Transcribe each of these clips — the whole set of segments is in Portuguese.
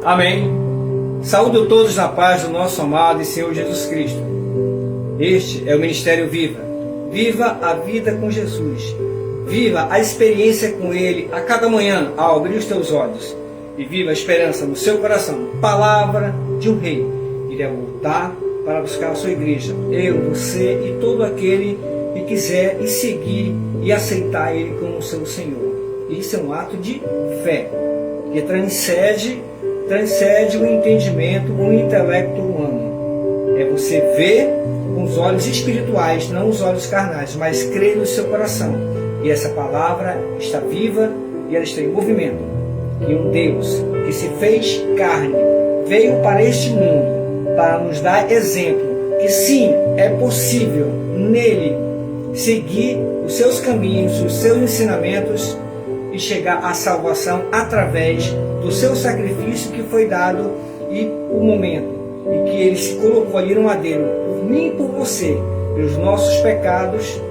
Amém. Saúdo todos na paz do nosso amado e Senhor Jesus Cristo. Este é o Ministério Viva. Viva a vida com Jesus. Viva a experiência com Ele a cada manhã ao abrir os teus olhos. E viva a esperança no seu coração. Palavra de um rei. Irá voltar para buscar a sua igreja. Eu, você e todo aquele que quiser e seguir e aceitar Ele como seu Senhor. Isso é um ato de fé que transcende o entendimento, o intelecto humano. É você ver com os olhos espirituais, não os olhos carnais, mas crer no seu coração. E essa palavra está viva e ela está em movimento. E um Deus que se fez carne veio para este mundo para nos dar exemplo que sim, é possível nele seguir os seus caminhos, os seus ensinamentos e chegar à salvação através do seu sacrifício que foi dado e o momento em que ele se colocou ali no madeiro, por mim e por você, pelos nossos pecados,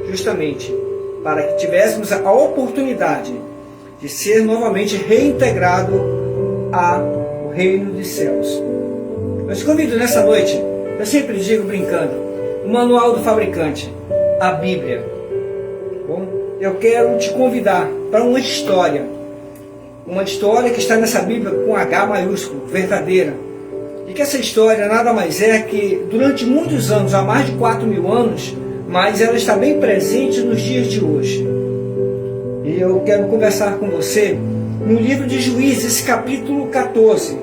justamente para que tivéssemos a oportunidade de ser novamente reintegrado ao reino dos céus. Eu te convido nessa noite, eu sempre digo brincando, o manual do fabricante, a Bíblia. Bom, eu quero te convidar para uma história que está nessa Bíblia com H maiúsculo, verdadeira. E que essa história nada mais é que durante muitos anos, há mais de 4.000 anos, mas ela está bem presente nos dias de hoje. E eu quero conversar com você no livro de Juízes, capítulo 14,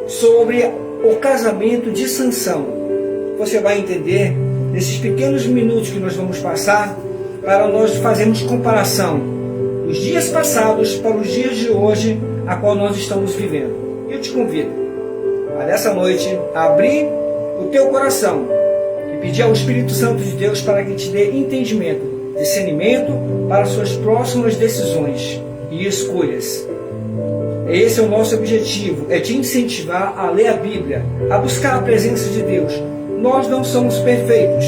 sobre o casamento de Sansão. Você vai entender nesses pequenos minutos que nós vamos passar para nós fazermos comparação dos dias passados para os dias de hoje a qual nós estamos vivendo. Eu te convido a nessa noite abrir o teu coração e pedir ao Espírito Santo de Deus para que te dê entendimento, discernimento para suas próximas decisões e escolhas. Esse é o nosso objetivo, é te incentivar a ler a Bíblia, a buscar a presença de Deus. Nós não somos perfeitos,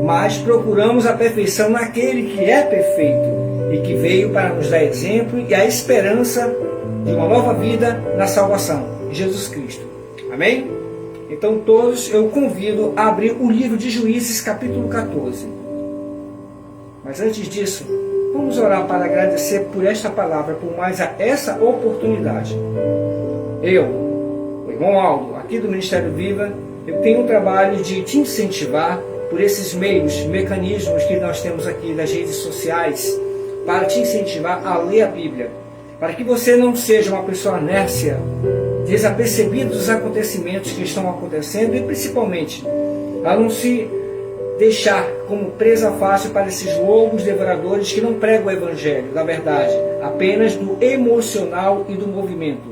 mas procuramos a perfeição naquele que é perfeito e que veio para nos dar exemplo e a esperança de uma nova vida na salvação, Jesus Cristo. Amém? Então todos eu convido a abrir o livro de Juízes, capítulo 14. Mas antes disso, vamos orar para agradecer por esta palavra, por mais essa oportunidade. Eu, o irmão Aldo, aqui do Ministério Viva, eu tenho um trabalho de te incentivar por esses meios, mecanismos que nós temos aqui nas redes sociais, para te incentivar a ler a Bíblia, para que você não seja uma pessoa nércia, desapercebido dos acontecimentos que estão acontecendo e principalmente a não se deixar como presa fácil para esses lobos devoradores que não pregam o Evangelho, da verdade, apenas do emocional e do movimento,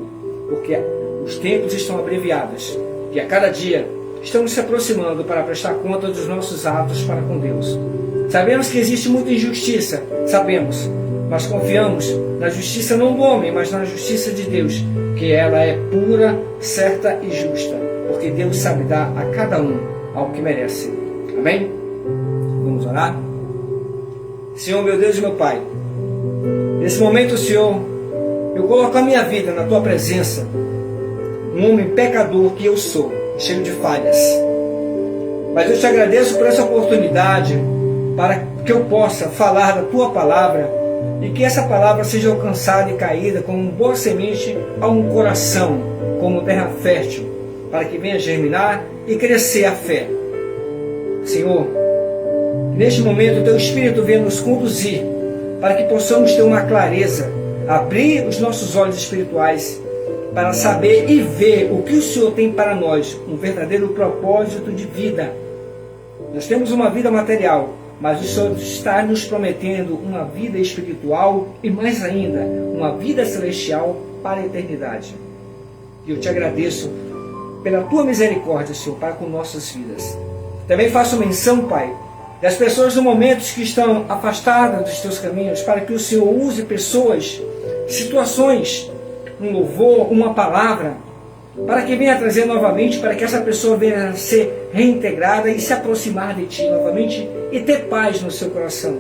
porque os tempos estão abreviados e a cada dia estamos se aproximando para prestar conta dos nossos atos para com Deus. Sabemos que existe muita injustiça, sabemos, mas confiamos na justiça não do homem, mas na justiça de Deus, que ela é pura, certa e justa, porque Deus sabe dar a cada um ao que merece. Amém? Vamos orar? Senhor, meu Deus e meu Pai, nesse momento, Senhor, eu coloco a minha vida na Tua presença, um homem pecador que eu sou, cheio de falhas. Mas eu te agradeço por essa oportunidade para que eu possa falar da Tua palavra e que essa palavra seja alcançada e caída como boa semente a um coração, como terra fértil, para que venha germinar e crescer a fé. Senhor, neste momento o Teu Espírito venha nos conduzir para que possamos ter uma clareza, abrir os nossos olhos espirituais para saber e ver o que o Senhor tem para nós, um verdadeiro propósito de vida. Nós temos uma vida material, mas o Senhor está nos prometendo uma vida espiritual e mais ainda, uma vida celestial para a eternidade. E eu te agradeço pela Tua misericórdia, Senhor, para com nossas vidas. Também faço menção, Pai, das pessoas no momento que estão afastadas dos Teus caminhos, para que o Senhor use pessoas, situações, um louvor, uma palavra, para que venha trazer novamente, para que essa pessoa venha a ser reintegrada e se aproximar de Ti novamente e ter paz no seu coração.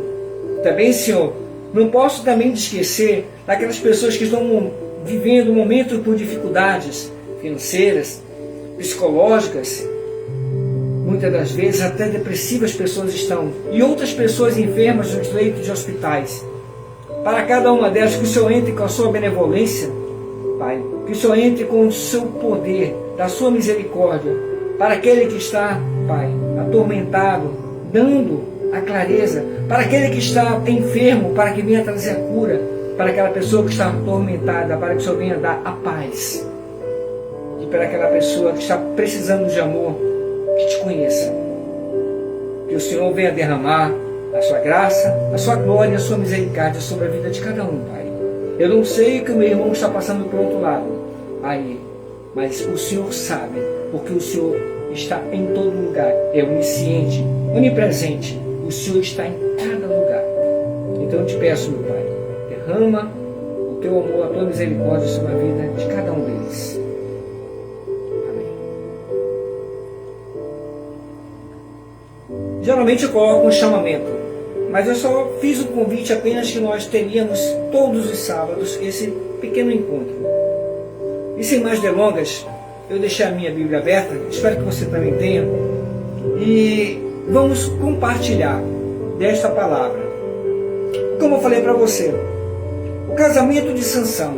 Também, Senhor, não posso também esquecer daquelas pessoas que estão vivendo momentos por dificuldades, financeiras, psicológicas, muitas das vezes até depressivas pessoas estão, e outras pessoas enfermas nos leitos de hospitais. Para cada uma delas, que o Senhor entre com a sua benevolência, Pai, que o Senhor entre com o seu poder, da sua misericórdia, para aquele que está, Pai, atormentado, dando a clareza, para aquele que está enfermo, para que venha trazer a cura, para aquela pessoa que está atormentada, para que o Senhor venha dar a paz, e para aquela pessoa que está precisando de amor, que te conheça, que o Senhor venha derramar a sua graça, a sua glória, a sua misericórdia sobre a vida de cada um, Pai. Eu não sei o que o meu irmão está passando por outro lado aí, mas o Senhor sabe, porque o Senhor está em todo lugar, é onisciente, onipresente, o Senhor está em cada lugar. Então eu te peço, meu Pai, derrama o teu amor, a tua misericórdia sobre a vida de cada um deles. Amém. Geralmente eu coloco um chamamento, mas eu só fiz o convite apenas que nós teríamos todos os sábados esse pequeno encontro. E sem mais delongas, eu deixei a minha Bíblia aberta, espero que você também tenha, e vamos compartilhar desta palavra. Como eu falei para você, o casamento de Sansão,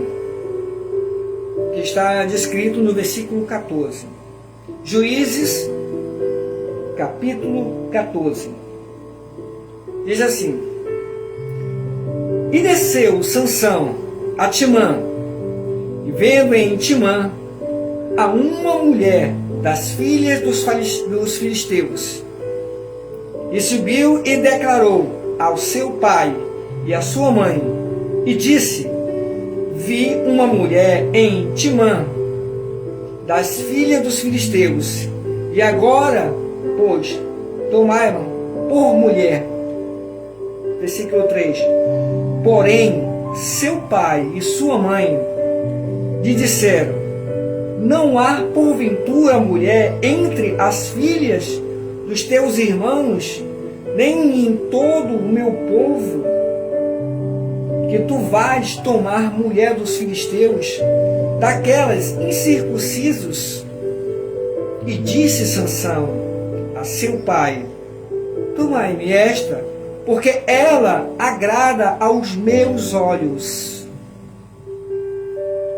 que está descrito no versículo 14. Juízes, capítulo 14. Diz assim: E desceu Sansão a Timã, e vendo em Timã a uma mulher das filhas dos filisteus, e subiu e declarou ao seu pai e à sua mãe, e disse: Vi uma mulher em Timã, das filhas dos filisteus, e agora, pois, tomaram por mulher. Versículo 3. Porém, seu pai e sua mãe lhe disseram: Não há porventura mulher entre as filhas dos teus irmãos, nem em todo o meu povo, que tu vais tomar mulher dos filisteus, daquelas incircuncisos? E disse Sansão a seu pai: Tomai-me esta, porque ela agrada aos meus olhos.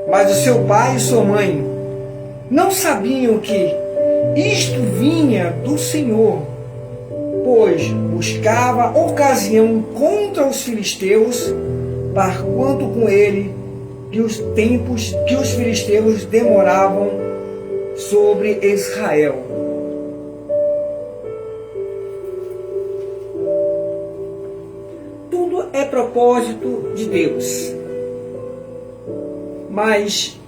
Mas o seu pai e sua mãe não sabiam que isto vinha do Senhor, pois buscava ocasião contra os filisteus, porquanto com ele que os tempos que os filisteus demoravam sobre Israel. Tudo é propósito de Deus. Mas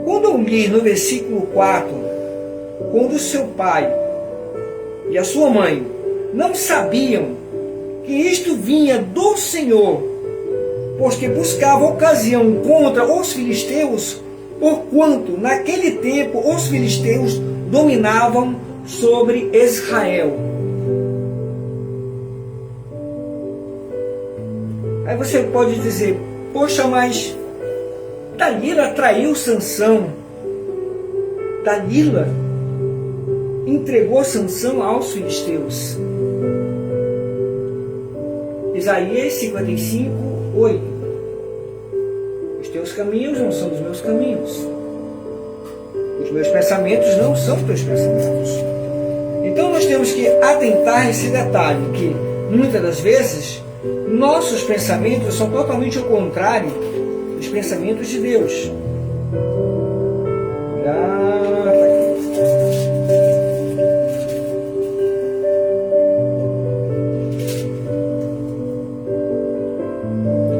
quando eu li no versículo 4, quando o seu pai e a sua mãe não sabiam que isto vinha do Senhor, pois que buscava ocasião contra os filisteus, porquanto naquele tempo os filisteus dominavam sobre Israel. Aí você pode dizer: poxa, mas Dalila traiu Sansão. Dalila entregou Sansão aos filisteus. Isaías 55, 8. Os teus caminhos não são os meus caminhos. Os meus pensamentos não são os teus pensamentos. Então nós temos que atentar esse detalhe, que muitas das vezes nossos pensamentos são totalmente o contrário dos pensamentos de Deus.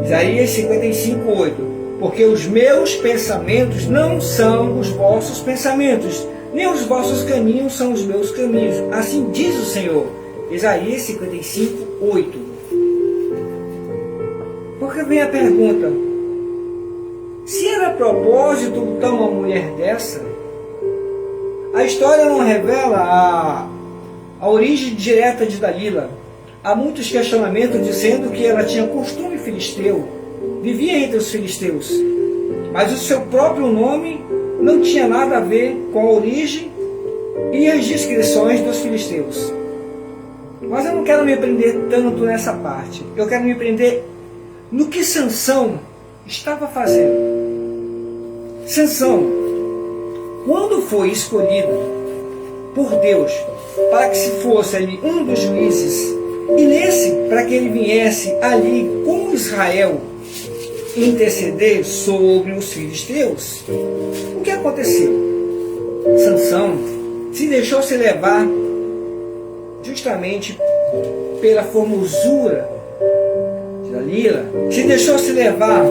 Isaías 55, 8. Porque os meus pensamentos não são os vossos pensamentos, nem os vossos caminhos são os meus caminhos. Assim diz o Senhor. Isaías 55, 8. Porque vem a pergunta: se era propósito então uma mulher dessa? A história não revela a origem direta de Dalila. Há muitos questionamentos dizendo que ela tinha costume filisteu, vivia entre os filisteus, mas o seu próprio nome não tinha nada a ver com a origem e as descrições dos filisteus. Mas eu não quero me prender tanto nessa parte. Eu quero me prender no que Sansão estava fazendo. Sansão, quando foi escolhido por Deus para que se fosse ali um dos juízes, e para que ele viesse ali com Israel interceder sobre os filisteus, o que aconteceu? Sansão se deixou se levar justamente pela formosura de Dalila, se deixou se levar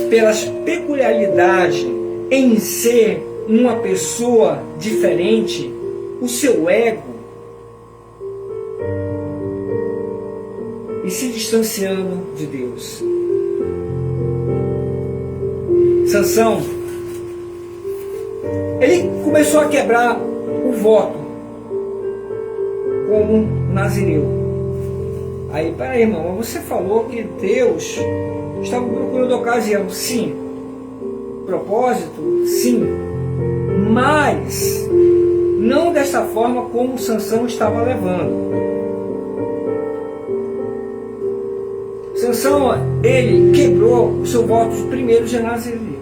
pelas peculiaridades em ser uma pessoa diferente, o seu ego, e se distanciando de Deus. Sansão, ele começou a quebrar o voto como nazireu. Aí, peraí, irmão, você falou que Deus estava procurando ocasião. Sim. Propósito? Sim. Mas não dessa forma como Sansão estava levando. Sansão, ele quebrou o seu voto primeiro de nazireu.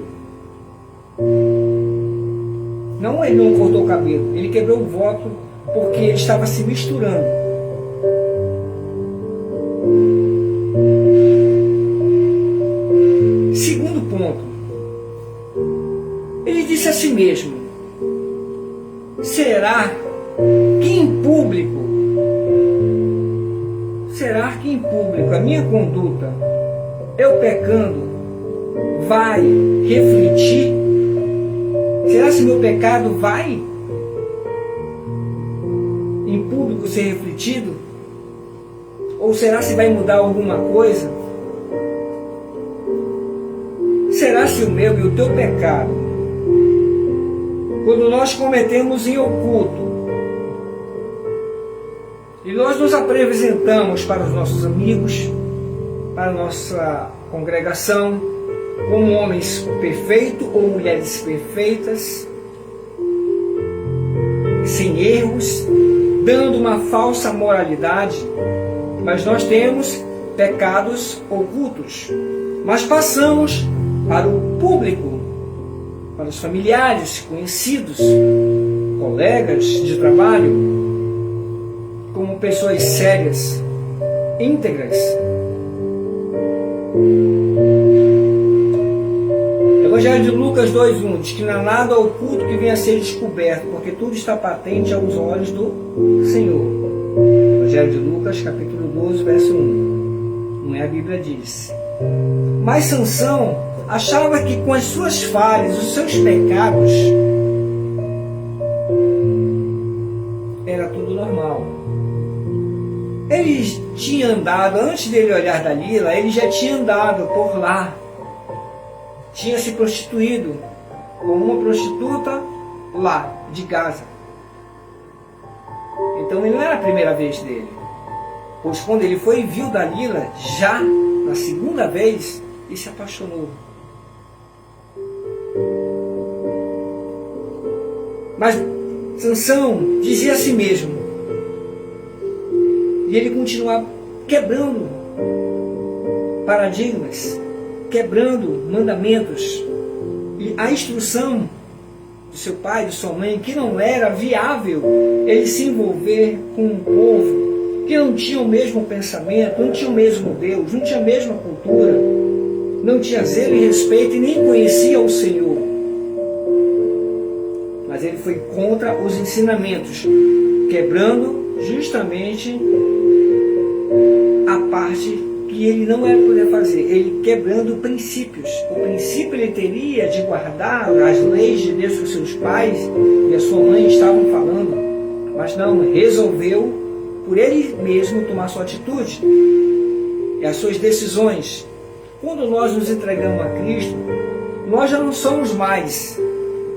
Não, ele não cortou o cabelo, ele quebrou o voto porque ele estava se misturando. Segundo ponto, ele disse a si mesmo: será que em público a minha conduta, eu pecando, vai refletir? Será que meu pecado vai em público ser refletido? Ou será se vai mudar alguma coisa? Será se o meu e o teu pecado, quando nós cometemos em oculto, e nós nos apresentamos para os nossos amigos, para a nossa congregação, como homens perfeitos ou mulheres perfeitas, sem erros, dando uma falsa moralidade, mas nós temos pecados ocultos, mas passamos para o público, para os familiares, conhecidos, colegas de trabalho, como pessoas sérias, íntegras. Evangelho de Lucas 2:1 diz que não há nada oculto que venha a ser descoberto, porque tudo está patente aos olhos do Senhor. Evangelho de Lucas, capítulo 12, verso 1. Não é a Bíblia diz. Mas Sansão achava que com as suas falhas, os seus pecados, era tudo normal. Ele tinha andado, antes dele olhar Dalila, ele já tinha andado por lá. Tinha se prostituído com uma prostituta lá, de Gaza. Então ele não era a primeira vez dele. Pois quando ele foi e viu Dalila, já na segunda vez, ele se apaixonou. Mas Sansão dizia a si mesmo, e ele continuava quebrando paradigmas, quebrando mandamentos, e a instrução do seu pai, de sua mãe, que não era viável ele se envolver com um povo que não tinha o mesmo pensamento, não tinha o mesmo Deus, não tinha a mesma cultura, não tinha zelo e respeito e nem conhecia o Senhor. Mas ele foi contra os ensinamentos, quebrando justamente a parte que ele não era poder fazer, ele quebrando princípios. O princípio ele teria de guardar as leis de Deus que os seus pais e a sua mãe estavam falando, mas não, resolveu por ele mesmo tomar sua atitude e as suas decisões. Quando nós nos entregamos a Cristo, nós já não somos mais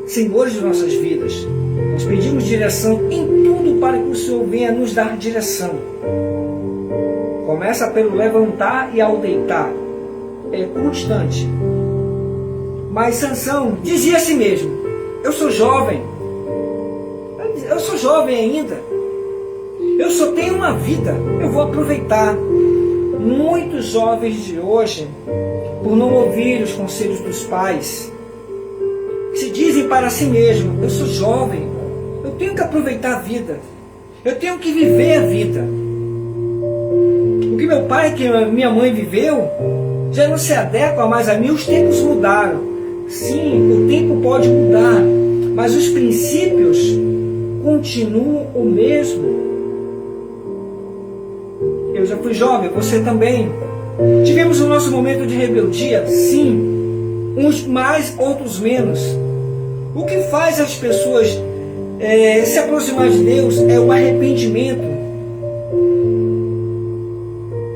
senhores de nossas vidas. Nós pedimos direção em tudo para que o Senhor venha nos dar direção. Começa pelo levantar e ao deitar. É constante. Mas Sansão dizia a si mesmo: Eu sou jovem. Eu sou jovem ainda. Eu só tenho uma vida. Eu vou aproveitar. Muitos jovens de hoje, por não ouvir os conselhos dos pais, se dizem para si mesmos: eu sou jovem, eu tenho que aproveitar a vida, eu tenho que viver a vida. O que meu pai, que minha mãe viveu, já não se adequa mais a mim. Os tempos mudaram. Sim, o tempo pode mudar, mas os princípios continuam o mesmo. Eu já fui jovem, você também. Tivemos o nosso momento de rebeldia, sim. Uns mais, outros menos. O que faz as pessoas se aproximar de Deus é o arrependimento.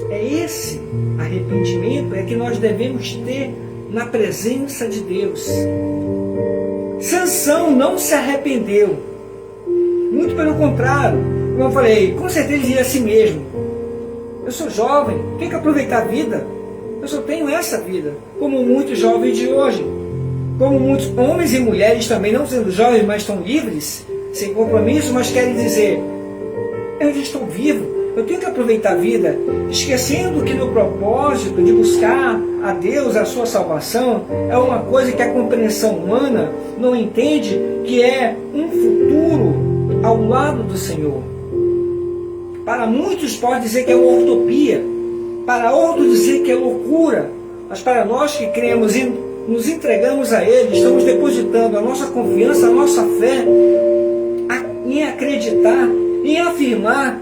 É esse arrependimento que nós devemos ter na presença de Deus. Sansão não se arrependeu. Muito pelo contrário. Como eu falei, com certeza ele dizia a si mesmo: eu sou jovem, tenho que aproveitar a vida. Eu só tenho essa vida. Como muitos jovens de hoje. Como muitos homens e mulheres também, não sendo jovens, mas estão livres, sem compromisso, mas querem dizer: eu já estou vivo, eu tenho que aproveitar a vida, esquecendo que no propósito de buscar a Deus, a sua salvação, é uma coisa que a compreensão humana não entende, que é um futuro ao lado do Senhor. Para muitos pode dizer que é uma utopia, para outros dizer que é loucura, mas para nós que cremos e nos entregamos a Ele, estamos depositando a nossa confiança, a nossa fé em acreditar, em afirmar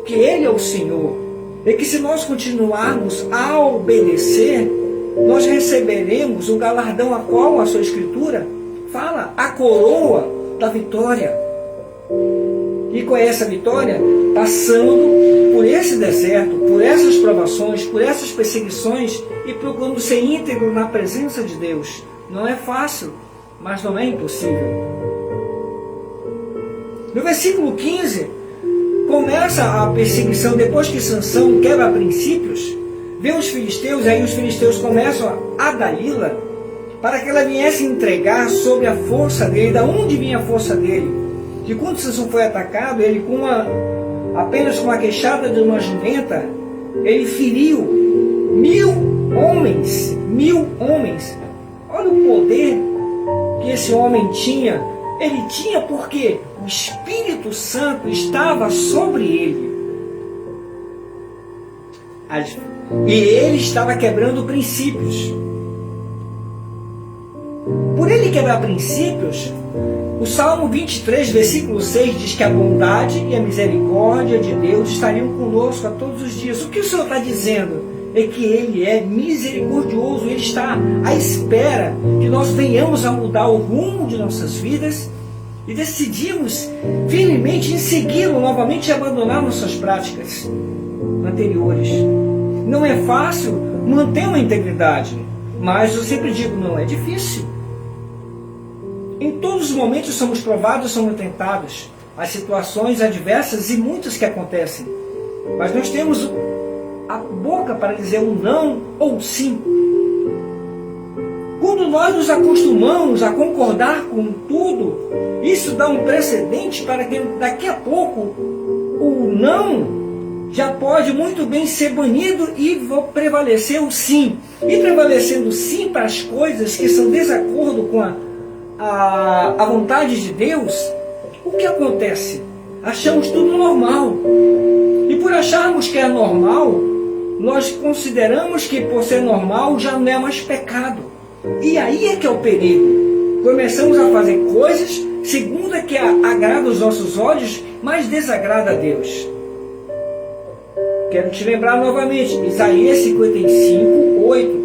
que Ele é o Senhor, e que se nós continuarmos a obedecer, nós receberemos o galardão a qual a sua Escritura fala, a coroa da vitória. E com essa vitória, passando por esse deserto, por essas provações, por essas perseguições e procurando ser íntegro na presença de Deus. Não é fácil, mas não é impossível. No versículo 15, começa a perseguição depois que Sansão quebra princípios, vê os filisteus, e aí os filisteus começam a Dalila para que ela viesse entregar sobre a força dele. Da onde vinha a força dele? De quando Sansão foi atacado, ele apenas com a queixada de uma jumenta, ele feriu 1000 homens. 1000 homens. Olha o poder que esse homem tinha. Ele tinha porque o Espírito Santo estava sobre ele. E ele estava quebrando princípios. Por ele quebrar princípios, o Salmo 23, versículo 6 diz que a bondade e a misericórdia de Deus estariam conosco a todos os dias. O que o Senhor está dizendo é que Ele é misericordioso, Ele está à espera que nós venhamos a mudar o rumo de nossas vidas e decidimos firmemente em segui-lo novamente e abandonar nossas práticas anteriores. Não é fácil manter uma integridade, mas eu sempre digo, não é difícil. Em todos os momentos somos provados, somos tentados. As situações adversas e muitas que acontecem. Mas nós temos a boca para dizer um não ou um sim. Quando nós nos acostumamos a concordar com tudo, isso dá um precedente para que daqui a pouco o não já pode muito bem ser banido e prevalecer o sim. E prevalecendo o sim para as coisas que são desacordo com a vontade de Deus, o que acontece? Achamos tudo normal. E por acharmos que é normal, nós consideramos que por ser normal já não é mais pecado. E aí é que é o perigo. Começamos a fazer coisas segundo a que agrada os nossos olhos, mas desagrada a Deus. Quero te lembrar novamente, Isaías 55, 8.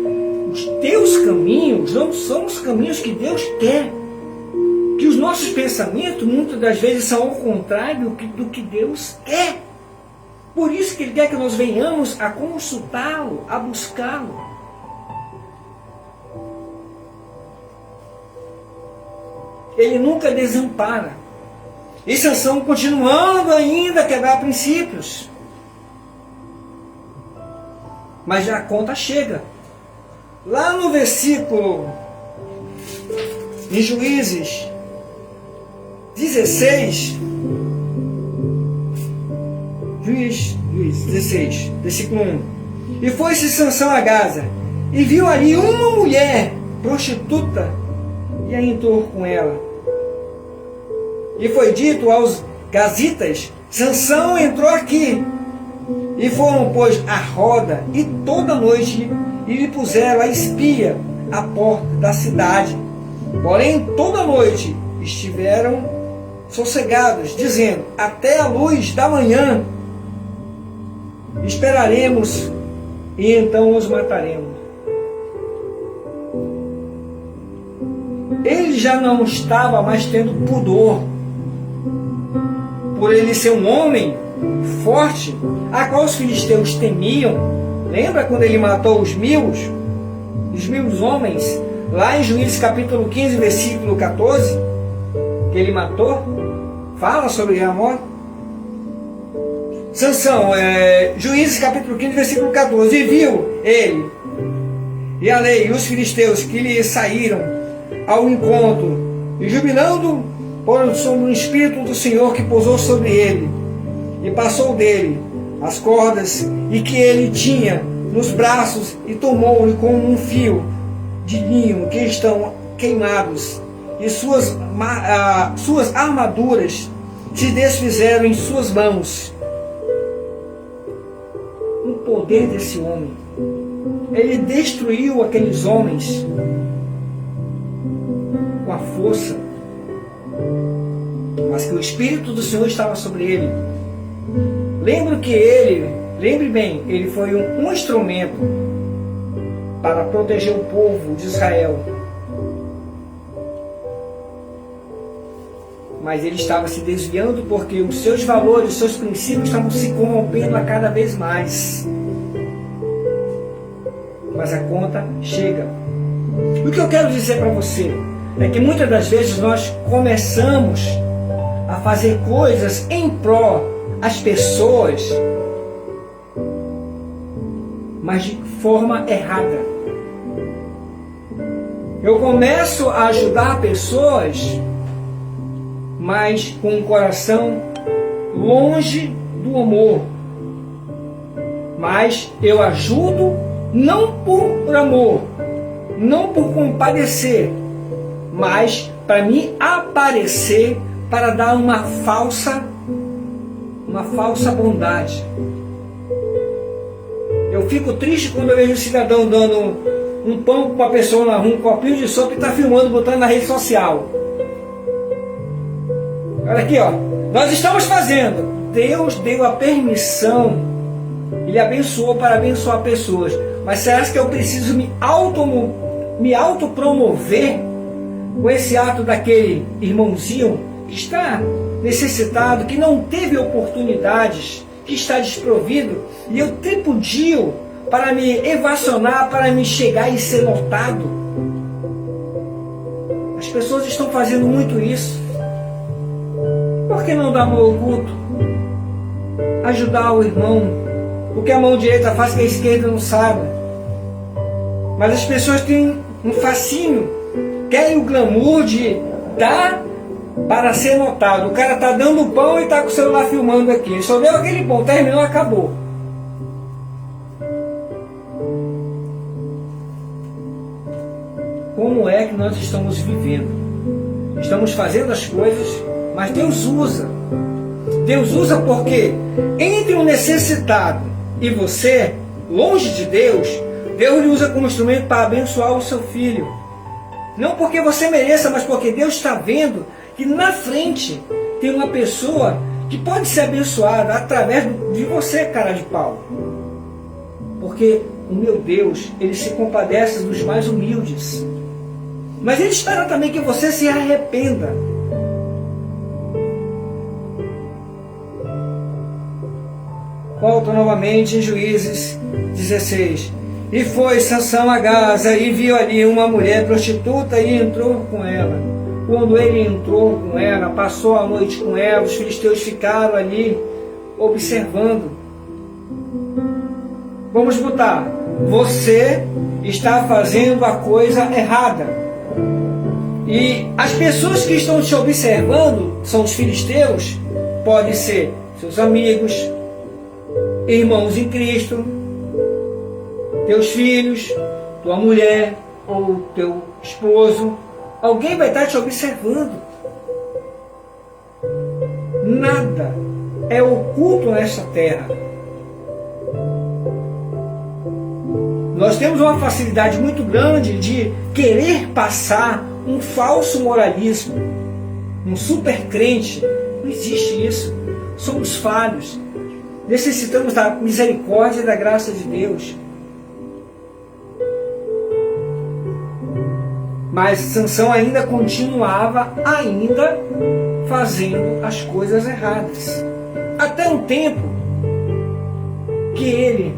Os teus caminhos não são os caminhos que Deus quer. Que os nossos pensamentos, muitas das vezes, são ao contrário do que Deus quer. Por isso que Ele quer que nós venhamos a consultá-lo, a buscá-lo. Ele nunca desampara. E Sansão continuando ainda a quebrar princípios. Mas já a conta chega. Lá no versículo, em Juízes 16, Juízes 16, versículo 1. E foi-se Sansão a Gaza, e viu ali uma mulher prostituta, e aí entrou com ela. E foi dito aos gazitas: Sansão entrou aqui. E foram, pois, à roda, e toda noite, e lhe puseram a espia à porta da cidade. Porém, toda noite estiveram sossegados, dizendo: até a luz da manhã esperaremos, e então os mataremos. Ele já não estava mais tendo pudor, por ele ser um homem forte, a qual os filisteus temiam. Lembra quando ele matou os mil homens, lá em Juízes capítulo 15, versículo 14, que ele matou? Fala sobre Ramon. Sansão, Juízes capítulo 15, versículo 14. E viu ele e a lei e os filisteus que lhe saíram ao encontro, e jubilando, foram sobre o Espírito do Senhor que pousou sobre ele, e passou dele as cordas e que ele tinha nos braços, e tomou-lhe com um fio de linho que estão queimados, e suas armaduras se desfizeram em suas mãos. O poder desse homem, ele destruiu aqueles homens com a força, mas que o Espírito do Senhor estava sobre ele. Lembre bem, ele foi um instrumento para proteger o povo de Israel. Mas ele estava se desviando porque os seus valores, os seus princípios estavam se corrompendo a cada vez mais. Mas a conta chega. O que eu quero dizer para você é que muitas das vezes nós começamos a fazer coisas em pró às pessoas, mas de forma errada. Eu começo a ajudar pessoas, mas com o coração longe do amor. Mas eu ajudo não por amor, não por compadecer, mas para me aparecer, para dar uma falsa bondade. Eu fico triste quando eu vejo um cidadão dando um pão para uma pessoa na rua, um copinho de sopa, e está filmando, botando na rede social. Olha aqui, ó. Nós estamos fazendo. Deus deu a permissão. Ele abençoou para abençoar pessoas. Mas será que eu preciso me autopromover com esse ato daquele irmãozinho que está necessitado, que não teve oportunidades, que está desprovido, e eu tripudio para me evacionar, para me chegar e ser notado? As pessoas estão fazendo muito isso. Por que não dar amor oculto? Ajudar o irmão. O que a mão direita faz que a esquerda não saiba. Mas as pessoas têm um fascínio, querem o glamour de dar para ser notado. O cara está dando o pão e está com o celular filmando aqui. Ele só deu aquele pão, terminou, acabou. Como é que nós estamos vivendo? Estamos fazendo as coisas, mas Deus usa. Deus usa porque entre o necessitado e você, longe de Deus, Deus lhe usa como instrumento para abençoar o seu filho. Não porque você mereça, mas porque Deus está vendo que na frente tem uma pessoa que pode ser abençoada através de você, cara de pau. Porque o meu Deus, Ele se compadece dos mais humildes. Mas Ele espera também que você se arrependa. Volto novamente em Juízes 16. E foi Sansão a Gaza, e viu ali uma mulher prostituta, e entrou com ela. Quando ele entrou com ela, passou a noite com ela, os filisteus ficaram ali observando. Vamos botar: você está fazendo a coisa errada. E as pessoas que estão te observando são os filisteus, podem ser seus amigos, irmãos em Cristo, teus filhos, tua mulher ou teu esposo. Alguém vai estar te observando. Nada é oculto nesta terra. Nós temos uma facilidade muito grande de querer passar um falso moralismo, um super crente. Não existe isso. Somos falhos. Necessitamos da misericórdia e da graça de Deus. Mas Sansão ainda continuava fazendo as coisas erradas. Até um tempo que ele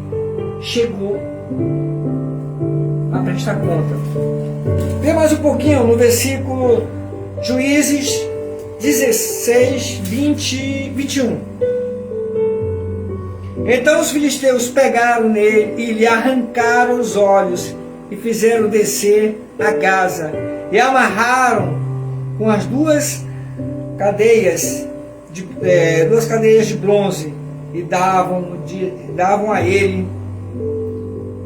chegou a prestar conta. Vê mais um pouquinho no versículo Juízes 16, 20, 21. Então os filisteus pegaram nele e lhe arrancaram os olhos e fizeram descer a Gaza e amarraram com as duas cadeias de bronze e davam a ele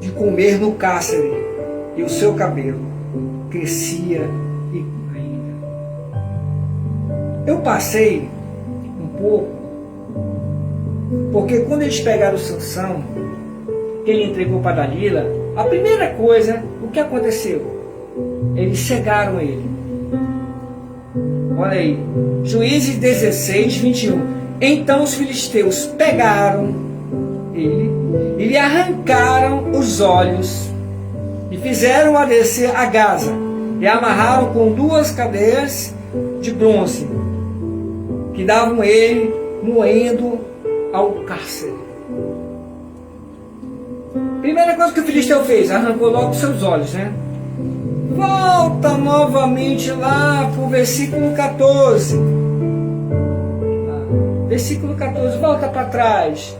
de comer no cárcere, e o seu cabelo crescia e ainda. Eu passei um pouco, porque quando eles pegaram Sansão, que ele entregou para Dalila, a primeira coisa, o que aconteceu? Eles cegaram ele. Olha aí, Juízes 16, 21. Então os filisteus pegaram ele e lhe arrancaram os olhos e fizeram-a descer a Gaza e amarraram com duas cadeias de bronze que davam ele moendo ao cárcere. Primeira coisa que o filisteu fez, arrancou logo os seus olhos, né? Volta novamente lá para o versículo 14. Versículo 14, volta para trás.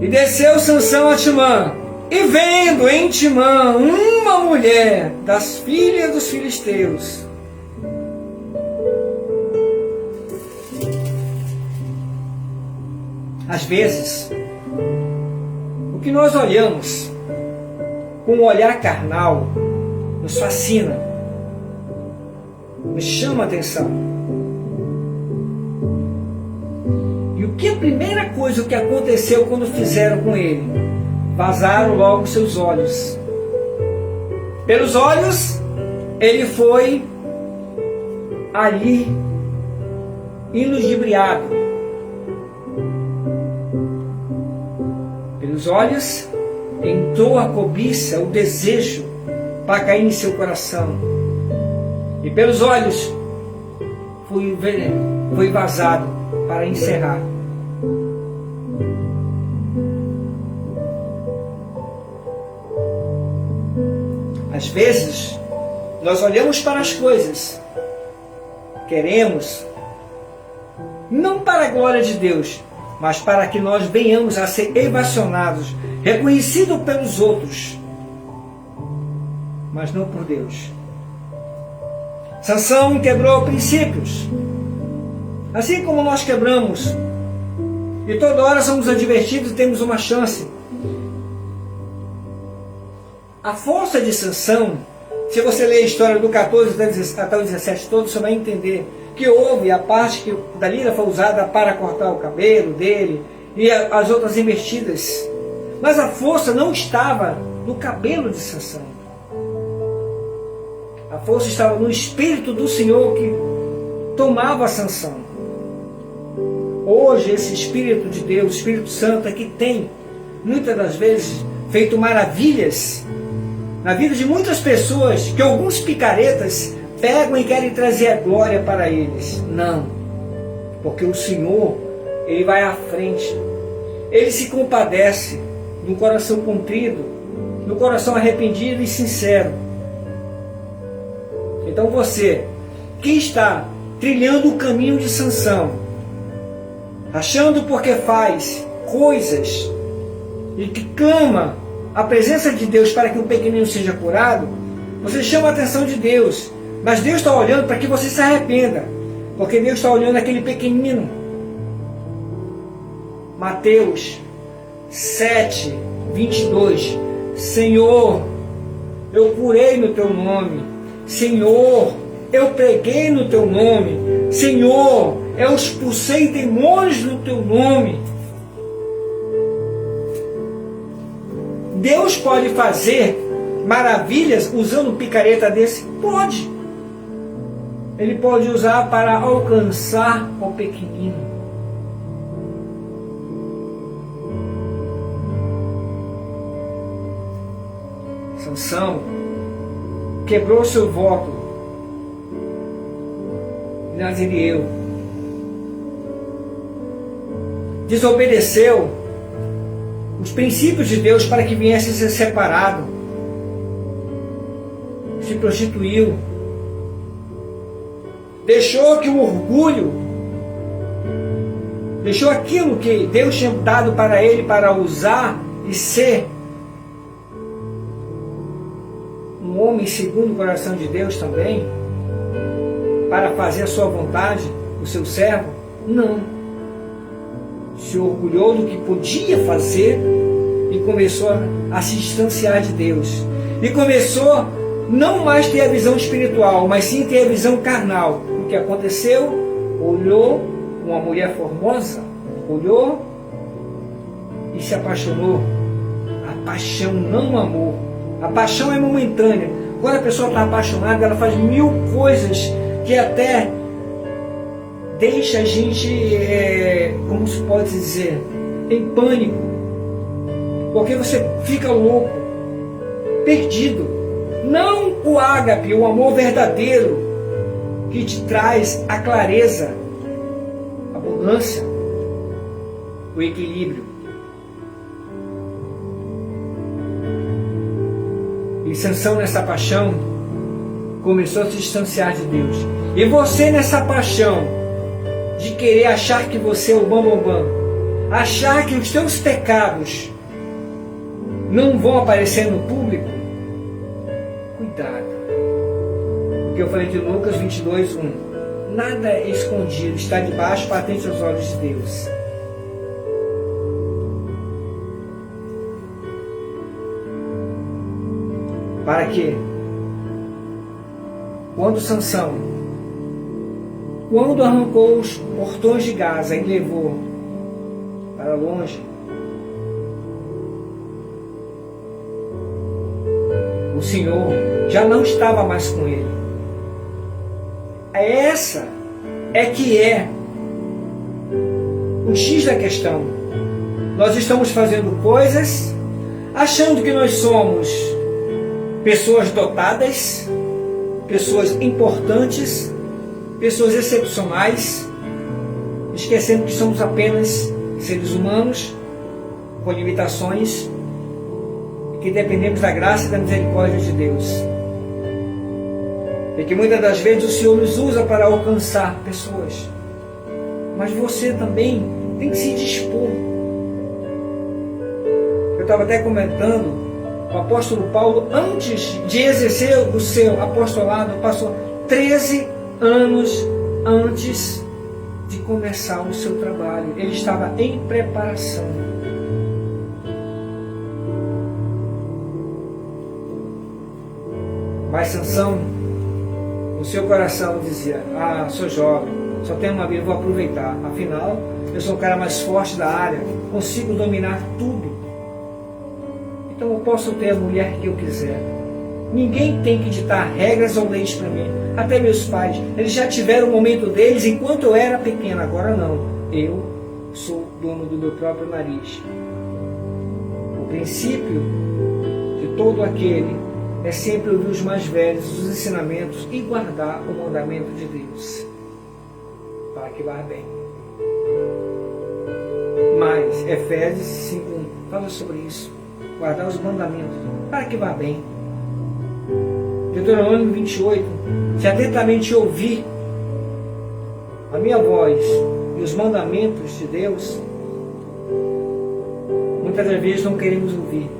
E desceu Sansão a Timã, e vendo em Timã uma mulher das filhas dos filisteus. Às vezes, o que nós olhamos com um olhar carnal nos fascina, nos chama a atenção. E o que a primeira coisa que aconteceu quando fizeram com ele? Vazaram logo seus olhos. Pelos olhos, ele foi ali iludibriado. Pelos olhos, entrou a cobiça, o desejo para cair em seu coração. E pelos olhos, foi vazado para encerrar. Às vezes, nós olhamos para as coisas, queremos, não para a glória de Deus, mas para que nós venhamos a ser ovacionados, reconhecidos pelos outros, mas não por Deus. Sansão quebrou princípios, assim como nós quebramos, e toda hora somos advertidos e temos uma chance. A força de Sansão, se você ler a história do 14 até o 17 todo, você vai entender que houve a parte que Dalila foi usada para cortar o cabelo dele e as outras investidas. Mas a força não estava no cabelo de Sansão. A força estava no Espírito do Senhor que tomava Sansão. Hoje esse Espírito de Deus, o Espírito Santo, é que tem, muitas das vezes, feito maravilhas na vida de muitas pessoas, que alguns picaretas pegam e querem trazer a glória para eles. Não, porque o Senhor, Ele vai à frente. Ele se compadece do coração contrido, do coração arrependido e sincero. Então você, que está trilhando o caminho de Sansão, achando porque faz coisas e que clama a presença de Deus para que o pequenino seja curado, Você chama a atenção de Deus, mas Deus está olhando para que você se arrependa, porque Deus está olhando aquele pequenino. Mateus 7, 22. Senhor, eu curei no teu nome. Senhor, eu preguei no teu nome. Senhor, eu expulsei demônios no teu nome. Deus pode fazer maravilhas usando um picareta desse? Pode. Ele pode usar para alcançar o pequenino. Sansão quebrou seu voto de Nazireu, desobedeceu os princípios de Deus para que viesse a ser separado, se prostituiu, deixou que o orgulho, deixou aquilo que Deus tinha dado para ele para usar e ser um homem segundo o coração de Deus também, para fazer a sua vontade, o seu servo. Não. Se orgulhou do que podia fazer e começou a se distanciar de Deus. E começou não mais ter a visão espiritual, mas sim ter a visão carnal. O que aconteceu? Olhou uma mulher formosa, olhou e se apaixonou. A paixão, não o amor. A paixão é momentânea. Quando a pessoa está apaixonada, ela faz mil coisas que até deixa a gente, como se pode dizer, em pânico. Porque você fica louco, perdido. Não o ágape, o amor verdadeiro, que te traz a clareza, a abundância, o equilíbrio. E Sansão, nessa paixão, começou a se distanciar de Deus. E você, nessa paixão de querer achar que você é o bambambam, achar que os teus pecados não vão aparecer no público, cuidado. Porque eu falei de Lucas 22, 1. Nada é escondido, está debaixo, patente aos olhos de Deus. Para que, quando Sansão, quando arrancou os portões de Gaza e levou para longe, o Senhor já não estava mais com ele. Essa é que é o X da questão. Nós estamos fazendo coisas achando que nós somos pessoas dotadas, pessoas importantes, pessoas excepcionais, esquecendo que somos apenas seres humanos com limitações, que dependemos da graça e da misericórdia de Deus. E que muitas das vezes o Senhor nos usa para alcançar pessoas. Mas você também tem que se dispor. Eu estava até comentando, o apóstolo Paulo, antes de exercer o seu apostolado, passou 13 anos antes de começar o seu trabalho. Ele estava em preparação. Mas Sansão, no seu coração, dizia: sou jovem, só tenho uma vida, vou aproveitar. Afinal, eu sou o cara mais forte da área, consigo dominar tudo. Então eu posso ter a mulher que eu quiser. Ninguém tem que ditar regras ou leis para mim. Até meus pais, eles já tiveram o momento deles enquanto eu era pequeno. Agora não. Eu sou dono do meu próprio nariz. O princípio de todo aquele é sempre ouvir os mais velhos, os ensinamentos e guardar o mandamento de Deus, para que vá bem. Mas Efésios 5:1 fala sobre isso. Guardar os mandamentos, para que vá bem. Deuteronômio 28, se atentamente ouvir a minha voz e os mandamentos de Deus, muitas das vezes não queremos ouvir.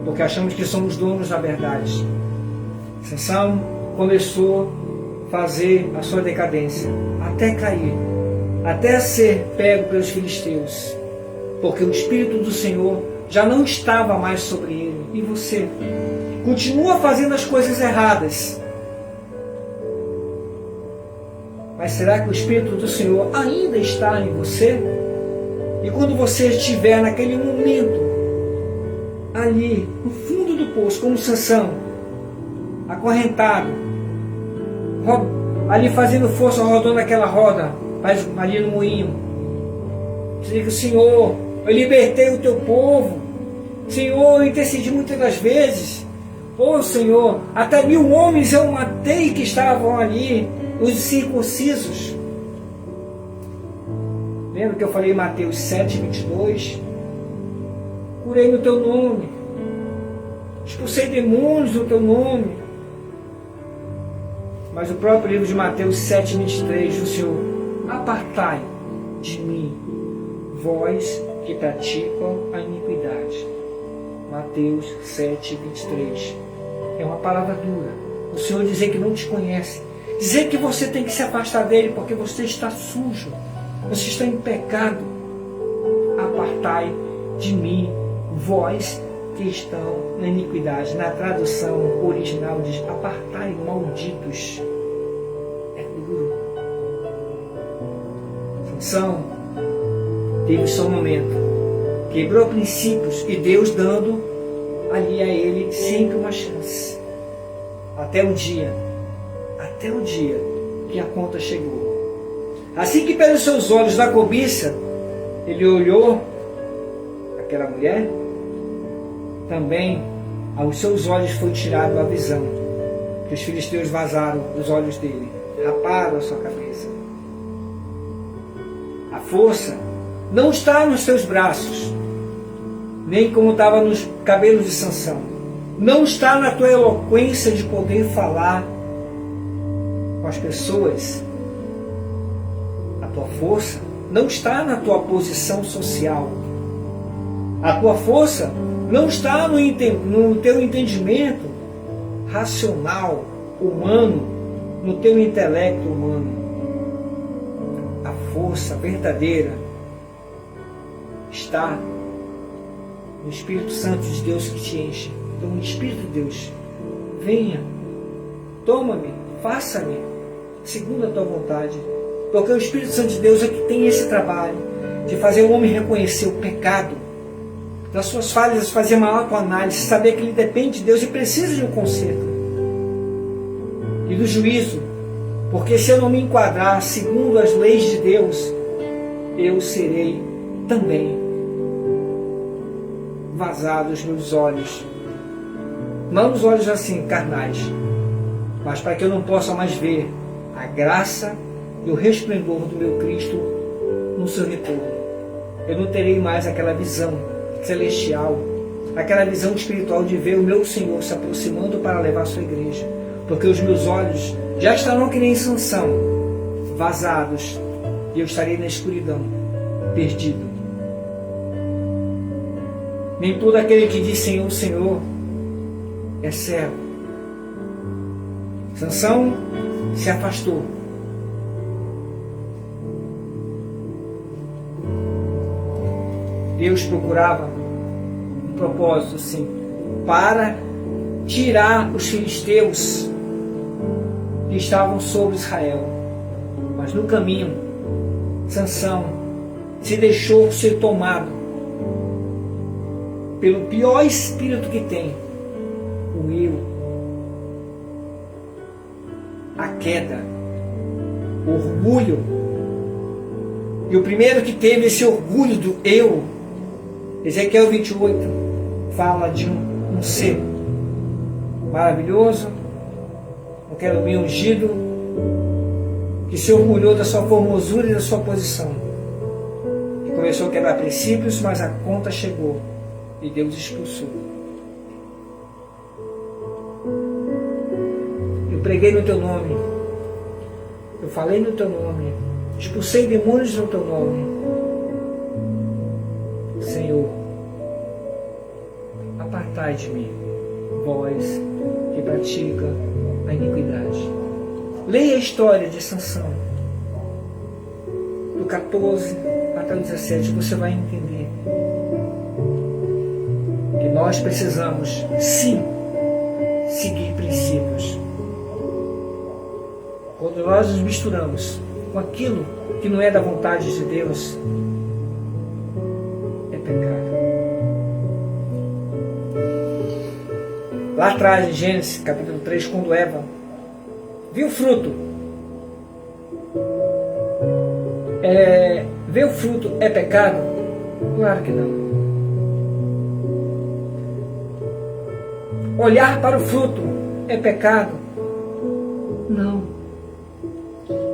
porque achamos que somos donos da verdade. Sansão começou a fazer a sua decadência, até cair, até ser pego pelos filisteus, porque o Espírito do Senhor já não estava mais sobre ele. E você continua fazendo as coisas erradas, mas será que o Espírito do Senhor ainda está em você? E quando você estiver naquele momento, ali no fundo do poço, como Sansão, acorrentado, ali fazendo força, rodando aquela roda, ali no moinho, você diga: Senhor, eu libertei o teu povo, Senhor, eu intercedi muitas das vezes, Senhor, até 1000 homens eu matei que estavam ali, os circuncisos. Lembra que eu falei em Mateus 7:22? Curei no teu nome, expulsei demônios no teu nome. Mas o próprio livro de Mateus 7:23, o Senhor: apartai de mim, vós que praticam a iniquidade. Mateus 7:23. É uma palavra dura. O Senhor dizer que não te conhece, dizer que você tem que se afastar dele porque você está sujo, você está em pecado. Apartai de mim, vós que estão na iniquidade. Na tradução original diz: apartai, malditos. É duro. Sansão teve seu momento, quebrou princípios, e Deus dando ali a ele sempre uma chance, até o dia que a conta chegou. Assim que pelos seus olhos da cobiça ele olhou aquela mulher, também aos seus olhos foi tirado a visão, que os filisteus vazaram os olhos dele, raparam a sua cabeça. A força não está nos seus braços, nem como estava nos cabelos de Sansão. Não está na tua eloquência de poder falar com as pessoas. A tua força não está na tua posição social. A tua força não está no teu entendimento racional, humano, no teu intelecto humano. A força verdadeira está no Espírito Santo de Deus que te enche. Então o Espírito de Deus: venha, toma-me, faça-me segundo a tua vontade. Porque o Espírito Santo de Deus é que tem esse trabalho de fazer o homem reconhecer o pecado, das suas falhas, fazer uma autoanálise, saber que ele depende de Deus e precisa de um conserto, e do juízo. Porque se eu não me enquadrar segundo as leis de Deus, eu serei também vazado os meus olhos, não os olhos assim carnais, mas para que eu não possa mais ver a graça e o resplendor do meu Cristo no seu retorno. Eu não terei mais aquela visão celestial, aquela visão espiritual de ver o meu Senhor se aproximando para levar a sua igreja, porque os meus olhos já estarão que nem Sansão, vazados, e eu estarei na escuridão, perdido. Nem todo aquele que diz Senhor, Senhor é servo. Sansão se afastou. Deus procurava um propósito, sim, para tirar os filisteus que estavam sobre Israel. Mas no caminho, Sansão se deixou ser tomado pelo pior espírito que tem, o eu, a queda, o orgulho. E o primeiro que teve esse orgulho do eu, Ezequiel 28 fala de um ser maravilhoso, um querubim ungido, que se orgulhou da sua formosura e da sua posição, e começou a quebrar princípios, mas a conta chegou e Deus expulsou. Eu preguei no teu nome, eu falei no teu nome, expulsei demônios no teu nome. Senhor, apartai Apartai de mim, vós que pratica a iniquidade. Leia a história de Sansão, do 14 até o 17, você vai entender que nós precisamos, sim, seguir princípios. Quando nós nos misturamos com aquilo que não é da vontade de Deus, é pecado. Lá atrás, em Gênesis, capítulo 3, quando Eva viu o fruto, ver o fruto é pecado? Claro que não. Olhar para o fruto é pecado? Não.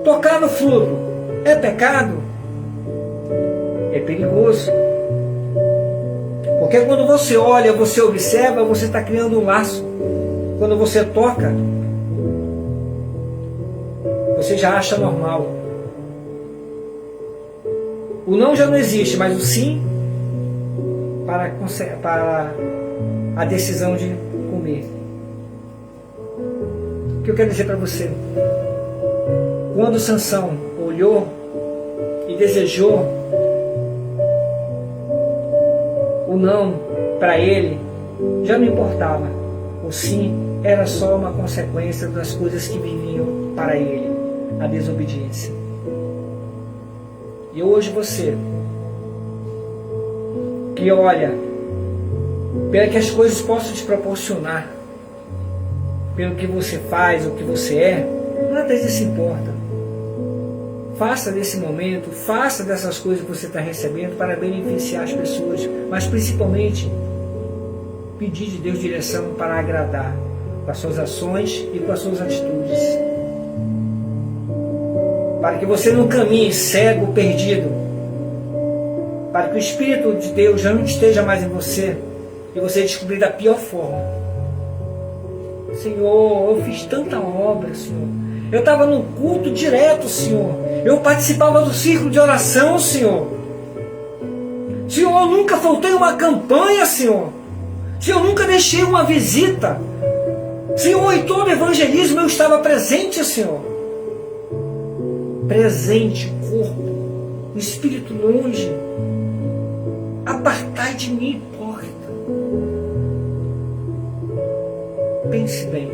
Tocar no fruto é pecado? É perigoso. Porque quando você olha, você observa, você está criando um laço. Quando você toca, você já acha normal. O não já não existe, mas o sim para a decisão de comer. O que eu quero dizer para você? Quando Sansão olhou e desejou o não para ele, já não importava. O sim era só uma consequência das coisas que vinham para ele, a desobediência. E hoje você, que olha para que as coisas possam te proporcionar, pelo que você faz, o que você é, nada disso importa. Faça desse momento, faça dessas coisas que você está recebendo para beneficiar as pessoas, mas principalmente pedir de Deus direção para agradar com as suas ações e com as suas atitudes. Para que você não caminhe cego, perdido, para que o Espírito de Deus já não esteja mais em você e você descobrir da pior forma. Senhor, eu fiz tanta obra, Senhor. Eu estava no culto direto, Senhor. Eu participava do círculo de oração, Senhor. Senhor, eu nunca faltei uma campanha, Senhor. Senhor, eu nunca deixei uma visita. Senhor, em todo evangelismo eu estava presente, Senhor. Presente, corpo, o espírito longe. Apartai de mim, hipócrita. Pense bem.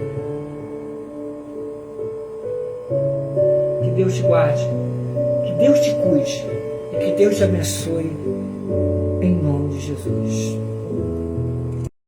Que Deus te guarde, que Deus te cuide e que Deus te abençoe em nome de Jesus.